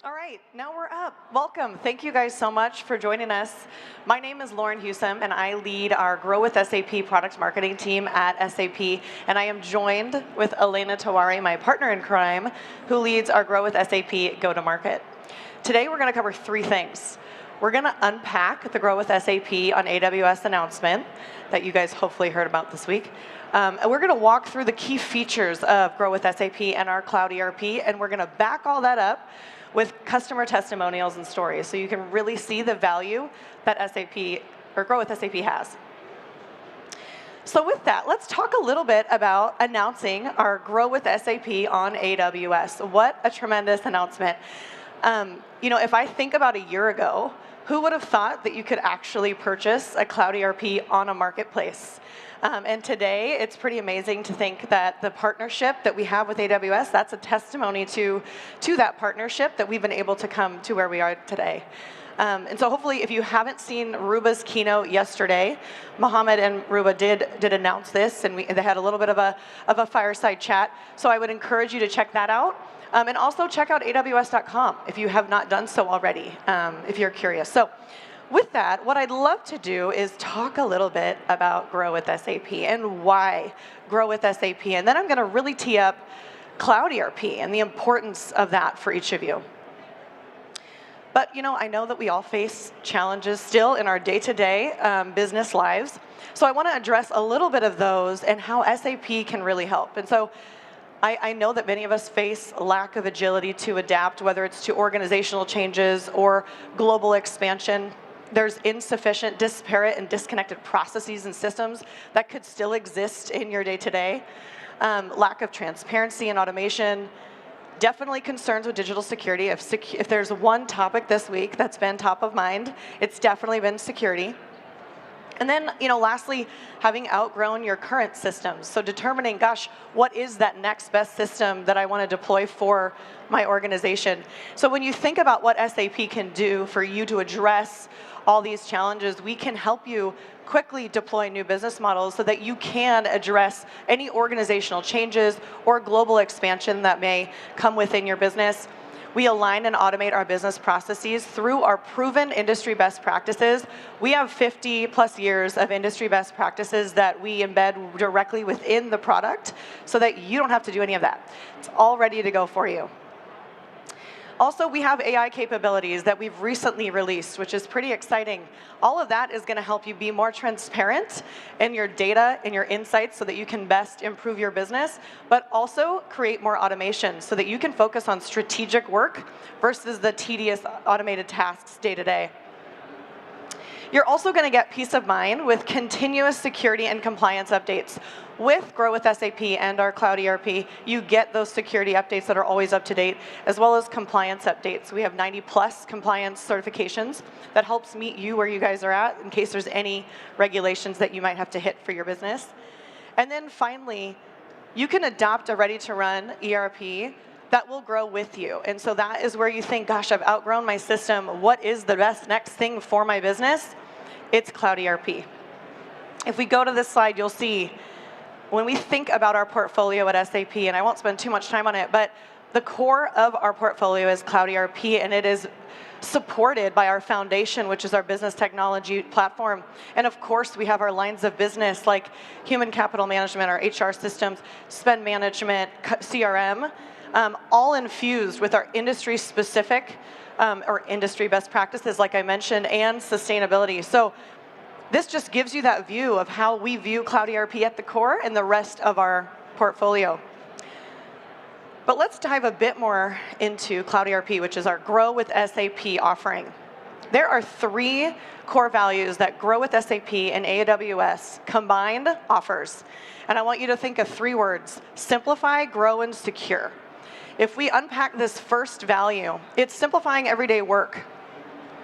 All right, now we're up. Welcome. Thank you guys so much for joining us. My name is Lauren Hewsome, and I lead our Grow with SAP product marketing team at SAP. And I am joined with Elena Tawari, my partner in crime, who leads our Grow with SAP go-to-market. Today, we're going to cover three things. We're going to unpack the Grow with SAP on AWS announcement that you guys hopefully heard about this week. And we're going to walk through the key features of Grow with SAP and our cloud ERP, and we're going to back all that up with customer testimonials and stories, so you can really see the value that SAP or Grow with SAP has. So with that, let's talk a little bit about announcing our Grow with SAP on AWS. What a tremendous announcement. If I think about a year ago, who would have thought that you could actually purchase a cloud ERP on a marketplace? And today, it's pretty amazing to think that the partnership that we have with AWS, that's a testimony to that partnership that we've been able to come to where we are today. And so hopefully, if you haven't seen Ruba's keynote yesterday, Mohammed and Ruba did announce this, and they had a little bit of a fireside chat. So I would encourage you to check that out. And also check out AWS.com if you have not done so already, if you're curious. So with that, what I'd love to do is talk a little bit about Grow with SAP and why Grow with SAP. And then I'm going to really tee up Cloud ERP and the importance of that for each of you. But I know that we all face challenges still in our day-to-day business lives. So I want to address a little bit of those and how SAP can really help. And so I know that many of us face a lack of agility to adapt, whether it's to organizational changes or global expansion. There's insufficient, disparate, and disconnected processes and systems that could still exist in your day-to-day. Lack of transparency and automation. Definitely concerns with digital security. If there's one topic this week that's been top of mind, it's definitely been security. And then, lastly, having outgrown your current systems. So determining, gosh, what is that next best system that I want to deploy for my organization? So when you think about what SAP can do for you to address all these challenges, we can help you quickly deploy new business models so that you can address any organizational changes or global expansion that may come within your business. We align and automate our business processes through our proven industry best practices. We have 50 plus years of industry best practices that we embed directly within the product so that you don't have to do any of that. It's all ready to go for you. Also, we have AI capabilities that we've recently released, which is pretty exciting. All of that is going to help you be more transparent in your data and your insights so that you can best improve your business, but also create more automation so that you can focus on strategic work versus the tedious automated tasks day to day. You're also going to get peace of mind with continuous security and compliance updates. With Grow with SAP and our Cloud ERP, you get those security updates that are always up to date, as well as compliance updates. We have 90+ compliance certifications that helps meet you where you guys are at in case there's any regulations that you might have to hit for your business. And then finally, you can adopt a ready-to-run ERP that will grow with you. And so that is where you think, gosh, I've outgrown my system. What is the best next thing for my business? It's Cloud ERP. If we go to this slide, you'll see when we think about our portfolio at SAP, and I won't spend too much time on it, but the core of our portfolio is Cloud ERP, and it is supported by our foundation, which is our business technology platform. And of course, we have our lines of business like human capital management, our HR systems, spend management, CRM, all infused with our industry-specific or industry best practices, like I mentioned, and sustainability. So this just gives you that view of how we view Cloud ERP at the core and the rest of our portfolio. But let's dive a bit more into Cloud ERP, which is our Grow with SAP offering. There are three core values that Grow with SAP and AWS combined offers. And I want you to think of three words: simplify, grow, and secure. If we unpack this first value, it's simplifying everyday work.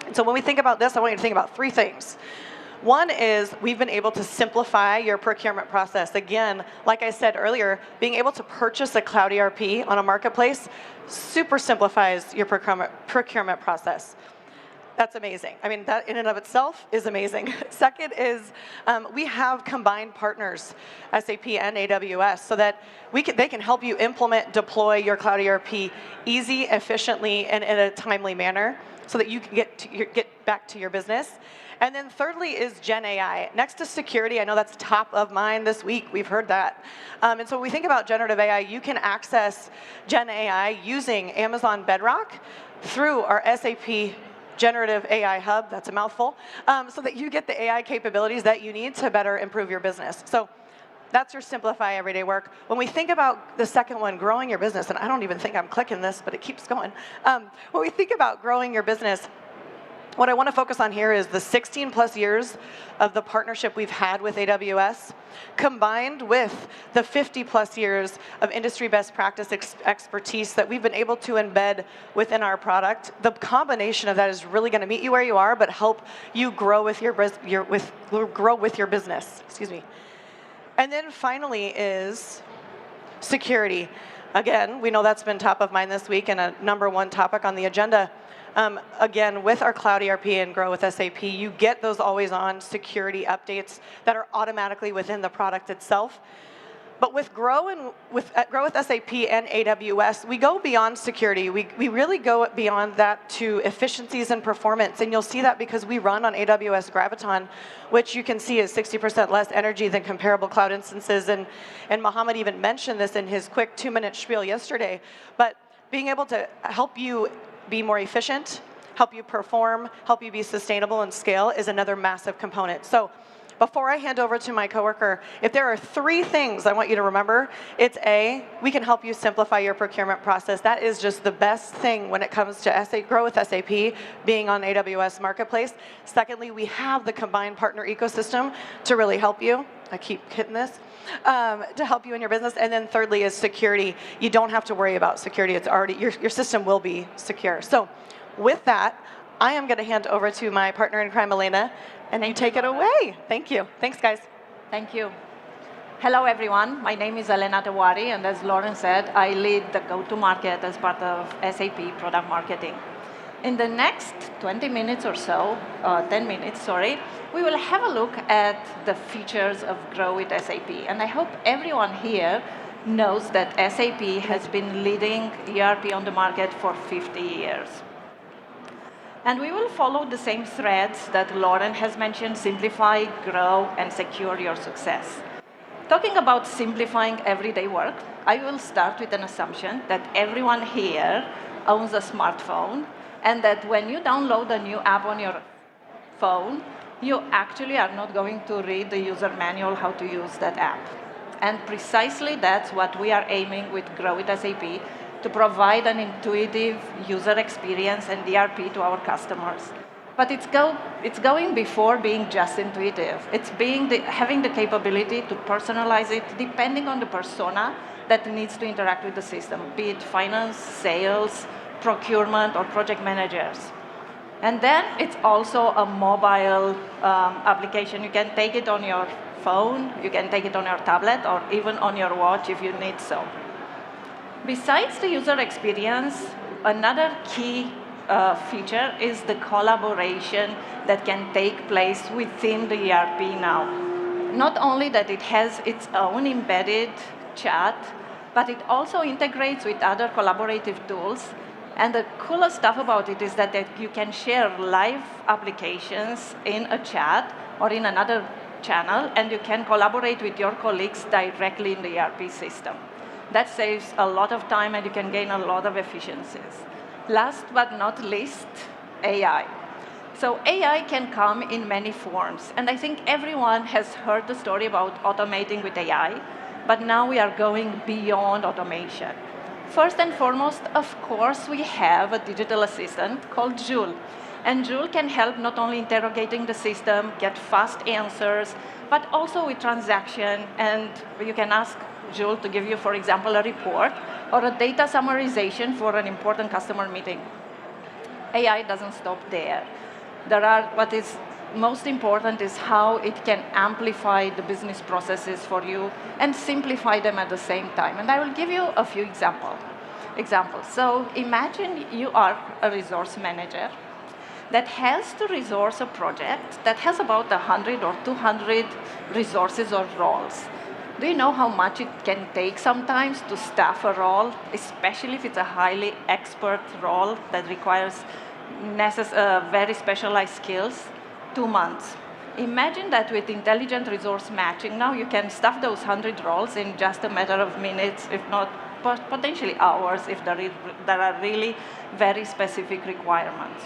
And so when we think about this, I want you to think about three things. One is we've been able to simplify your procurement process. Again, like I said earlier, being able to purchase a cloud ERP on a marketplace super simplifies your procurement process. That's amazing. I mean, that in and of itself is amazing. Second is we have combined partners, SAP and AWS, so that they can help you implement, deploy your cloud ERP easy, efficiently, and in a timely manner, so that you can get back to your business. And then thirdly is Gen AI. Next to security, I know that's top of mind this week. We've heard that. And so when we think about generative AI, you can access Gen AI using Amazon Bedrock through our SAP Generative AI Hub, that's a mouthful, so that you get the AI capabilities that you need to better improve your business. So that's your simplify everyday work. When we think about the second one, growing your business, and I don't even think I'm clicking this, but it keeps going. When we think about growing your business, what I want to focus on here is the 16 plus years of the partnership we've had with AWS, combined with the 50 plus years of industry best practice expertise that we've been able to embed within our product. The combination of that is really going to meet you where you are, but help you grow with your business. Excuse me. And then finally is security. Again, we know that's been top of mind this week and a #1 topic on the agenda. Again, with our Cloud ERP and Grow with SAP, you get those always-on security updates that are automatically within the product itself. But with Grow with SAP and AWS, we go beyond security. We really go beyond that to efficiencies and performance. And you'll see that because we run on AWS Graviton, which you can see is 60% less energy than comparable cloud instances. And Mohammed even mentioned this in his quick 2-minute spiel yesterday. But being able to help you be more efficient, help you perform, help you be sustainable and scale is another massive component. So before I hand over to my coworker, if there are 3 things I want you to remember, it's A, we can help you simplify your procurement process. That is just the best thing when it comes to Grow with SAP being on AWS Marketplace. Secondly, we have the combined partner ecosystem to really help you. I keep hitting this. To help you in your business. And then thirdly is security. You don't have to worry about security. It's already, your system will be secure. So with that, I am going to hand over to my partner in crime, Elena, and you take it away. Thank you. Thanks, guys. Thank you. Hello, everyone. My name is Elena Tewari, and as Lauren said, I lead the go-to-market as part of SAP Product Marketing. In the next 20 minutes or so, 10 minutes, sorry, we will have a look at the features of Grow with SAP. And I hope everyone here knows that SAP has been leading ERP on the market for 50 years. And we will follow the same threads that Lauren has mentioned: simplify, grow, and secure your success. Talking about simplifying everyday work, I will start with an assumption that everyone here owns a smartphone, and that when you download a new app on your phone, you actually are not going to read the user manual how to use that app. And precisely that's what we are aiming with Grow with SAP, to provide an intuitive user experience and ERP to our customers. But it's going before being just intuitive. It's having the capability to personalize it depending on the persona that needs to interact with the system, be it finance, sales, procurement, or project managers. And then it's also a mobile application. You can take it on your phone, you can take it on your tablet, or even on your watch if you need so. Besides the user experience, another key feature is the collaboration that can take place within the ERP now. Not only that it has its own embedded chat, but it also integrates with other collaborative tools. And the coolest stuff about it is that you can share live applications in a chat or in another channel, and you can collaborate with your colleagues directly in the ERP system. That saves a lot of time, and you can gain a lot of efficiencies. Last but not least, AI. So AI can come in many forms, and I think everyone has heard the story about automating with AI, but now we are going beyond automation. First and foremost, of course, we have a digital assistant called Joule. And Joule can help not only interrogating the system, get fast answers, but also with transaction. And you can ask Joule to give you, for example, a report or a data summarization for an important customer meeting. AI doesn't stop there. What is most important is how it can amplify the business processes for you and simplify them at the same time. And I will give you a few examples. So imagine you are a resource manager, that has to resource a project that has about 100 or 200 resources or roles. Do you know how much it can take sometimes to staff a role, especially if it's a highly expert role that requires very specialized skills? 2 months. Imagine that with intelligent resource matching, now you can staff those 100 roles in just a matter of minutes, if not potentially hours, if there are really very specific requirements.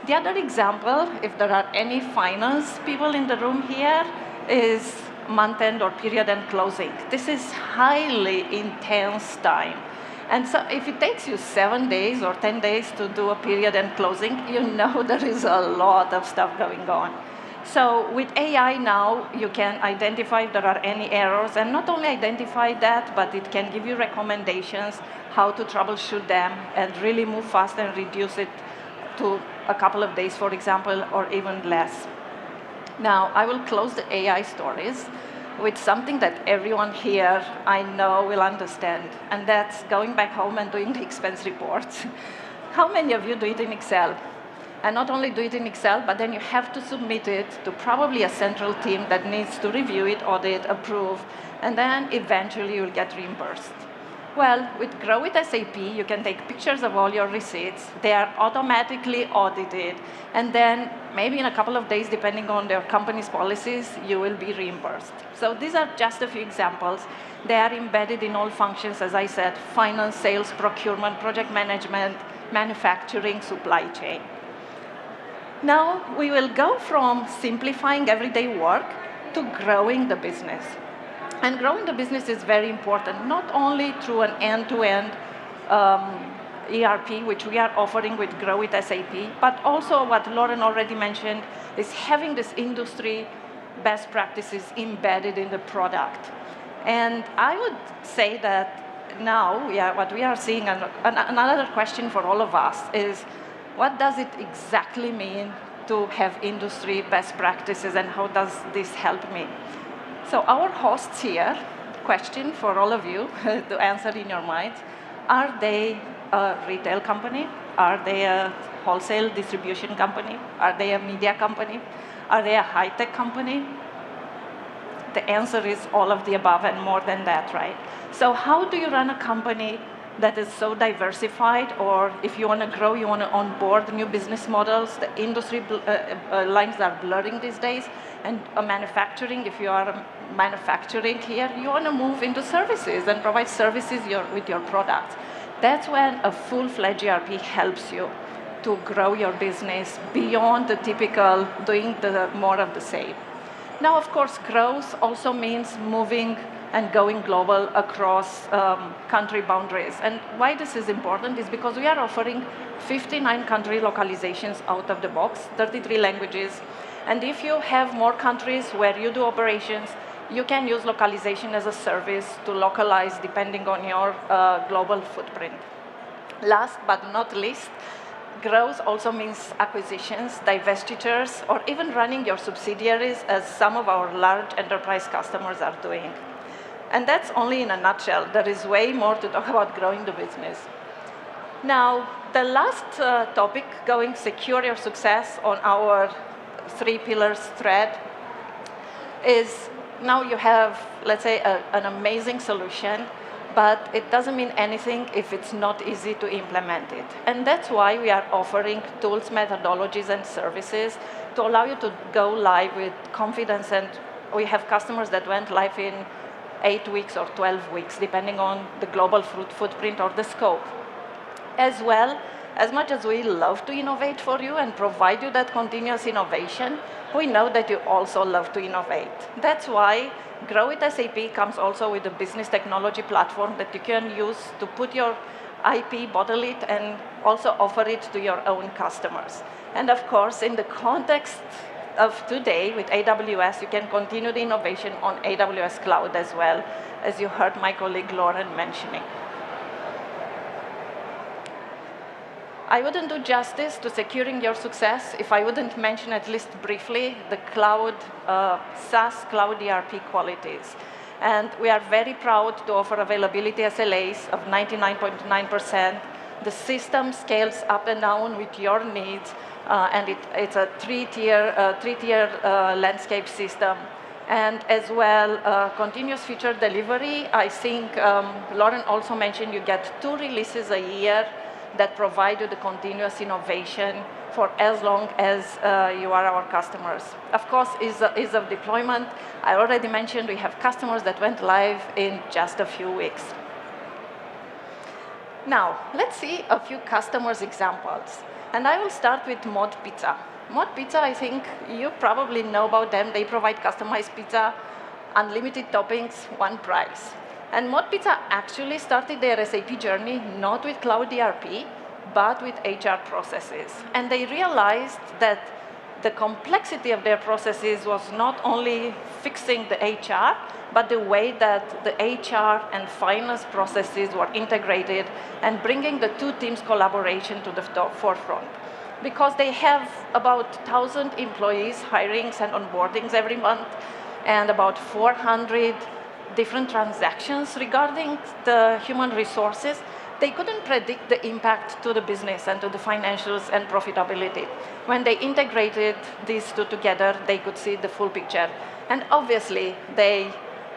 The other example, if there are any finance people in the room here, is month-end or period-end closing. This is highly intense time. And so if it takes you 7 days or 10 days to do a period-end closing, you know there is a lot of stuff going on. So with AI now, you can identify if there are any errors, and not only identify that, but it can give you recommendations how to troubleshoot them and really move fast and reduce it to a couple of days, for example, or even less. Now, I will close the AI stories with something that everyone here I know will understand, and that's going back home and doing the expense reports. How many of you do it in Excel? And not only do it in Excel, but then you have to submit it to probably a central team that needs to review it, audit, approve, and then eventually you'll get reimbursed. Well, with Grow with SAP, you can take pictures of all your receipts. They are automatically audited. And then maybe in a couple of days, depending on their company's policies, you will be reimbursed. So these are just a few examples. They are embedded in all functions, as I said, finance, sales, procurement, project management, manufacturing, supply chain. Now, we will go from simplifying everyday work to growing the business. And growing the business is very important, not only through an end-to-end ERP, which we are offering with Grow with SAP, but also what Lauren already mentioned is having this industry best practices embedded in the product. And I would say that now, what we are seeing, and another question for all of us is, what does it exactly mean to have industry best practices, and how does this help me? So our hosts here, question for all of you to answer in your minds, are they a retail company? Are they a wholesale distribution company? Are they a media company? Are they a high-tech company? The answer is all of the above and more than that, right? So how do you run a company that is so diversified, or if you want to grow, you want to onboard new business models? The industry lines are blurring these days. And manufacturing, if you are manufacturing here, you want to move into services and provide services with your products. That's when a full-fledged ERP helps you to grow your business beyond the typical doing more of the same. Now, of course, growth also means moving and going global across country boundaries. And why this is important is because we are offering 59 country localizations out of the box, 33 languages. And if you have more countries where you do operations, you can use localization as a service to localize depending on your global footprint. Last but not least, growth also means acquisitions, divestitures, or even running your subsidiaries, as some of our large enterprise customers are doing. And that's only in a nutshell. There is way more to talk about growing the business. Now, the last topic, going secure your success on our 3 pillars thread, is now you have, let's say, an amazing solution, but it doesn't mean anything if it's not easy to implement it. And that's why we are offering tools, methodologies, and services to allow you to go live with confidence. And we have customers that went live in 8 weeks or 12 weeks, depending on the global footprint or the scope. As well, as much as we love to innovate for you and provide you that continuous innovation, we know that you also love to innovate. That's why Grow with SAP comes also with a business technology platform that you can use to put your IP, bottle it, and also offer it to your own customers. And of course, in the context of today with AWS, you can continue the innovation on AWS Cloud as well, as you heard my colleague Lauren mentioning. I wouldn't do justice to securing your success if I wouldn't mention at least briefly the cloud, SaaS cloud ERP qualities. And we are very proud to offer availability SLAs of 99.9%, The system scales up and down with your needs, and it's a three-tier landscape system. And as well, continuous feature delivery. I think Lauren also mentioned you get 2 releases a year that provide you the continuous innovation for as long as you are our customers. Of course, ease of deployment. I already mentioned we have customers that went live in just a few weeks. Now, let's see a few customers' examples. And I will start with Mod Pizza. Mod Pizza, I think you probably know about them. They provide customized pizza, unlimited toppings, one price. And Mod Pizza actually started their SAP journey not with cloud ERP, but with HR processes. And they realized that the complexity of their processes was not only fixing the HR, but the way that the HR and finance processes were integrated and bringing the 2 teams' collaboration to the forefront. Because they have about 1,000 employees, hirings and onboardings every month, and about 400 different transactions regarding the human resources, they couldn't predict the impact to the business and to the financials and profitability. When they integrated these 2 together, they could see the full picture. And obviously, they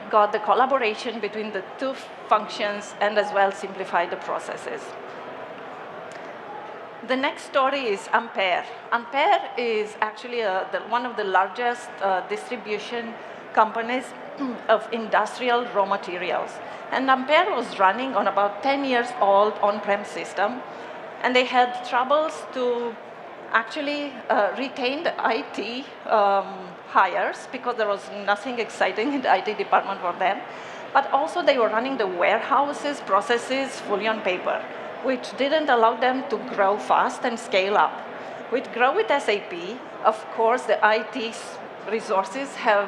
got the collaboration between the 2 functions and as well simplified the processes. The next story is Ampere. Ampere is actually one of the largest distribution companies of industrial raw materials. And Ampere was running on about 10 years old on-prem system, and they had troubles to actually retain the IT hires because there was nothing exciting in the IT department for them. But also they were running the warehouses, processes fully on paper, which didn't allow them to grow fast and scale up. With Grow with SAP, of course, the IT resources have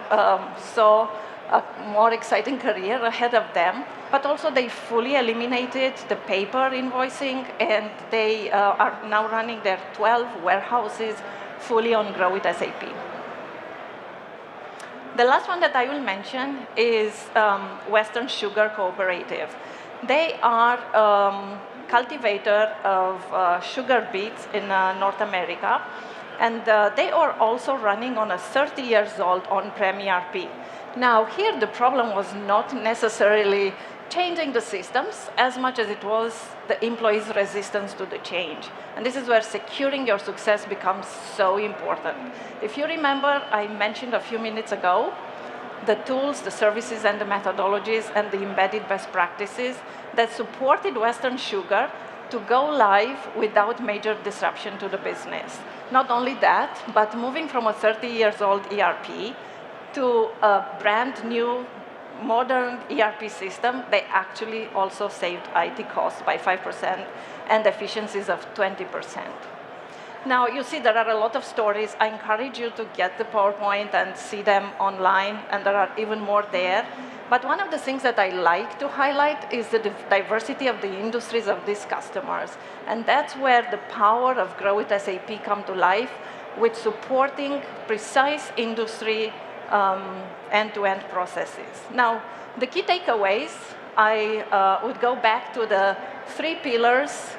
saw a more exciting career ahead of them, but also they fully eliminated the paper invoicing, and they are now running their 12 warehouses fully on Grow with SAP. The last one that I will mention is Western Sugar Cooperative. They are cultivator of sugar beets in North America, and they are also running on a 30 years old on-prem ERP. Now, here the problem was not necessarily changing the systems as much as it was the employees' resistance to the change. And this is where securing your success becomes so important. If you remember, I mentioned a few minutes ago the tools, the services, and the methodologies, and the embedded best practices that supported Western Sugar to go live without major disruption to the business. Not only that, but moving from a 30 years old ERP to a brand new modern ERP system, they actually also saved IT costs by 5% and efficiencies of 20%. Now, you see there are a lot of stories. I encourage you to get the PowerPoint and see them online, and there are even more there. But one of the things that I like to highlight is the diversity of the industries of these customers. And that's where the power of Grow with SAP come to life, with supporting precise industry end-to-end processes. Now, the key takeaways, I would go back to the 3 pillars: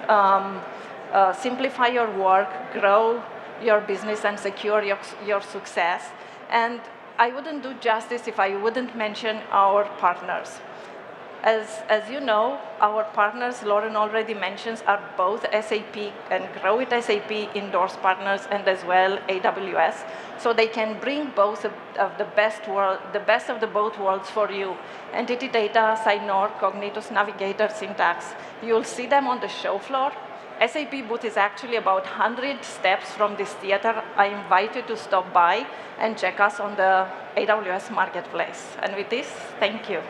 simplify your work, grow your business, and secure your success. And I wouldn't do justice if I wouldn't mention our partners. As you know, our partners, Lauren already mentions, are both SAP and Grow with SAP endorsed partners, and as well AWS. So they can bring both of the best of the both worlds for you. Entity Data, Signor, Cognitus Navigator, Syntax. You'll see them on the show floor. SAP booth is actually about 100 steps from this theater. I invite you to stop by and check us on the AWS Marketplace. And with this, thank you.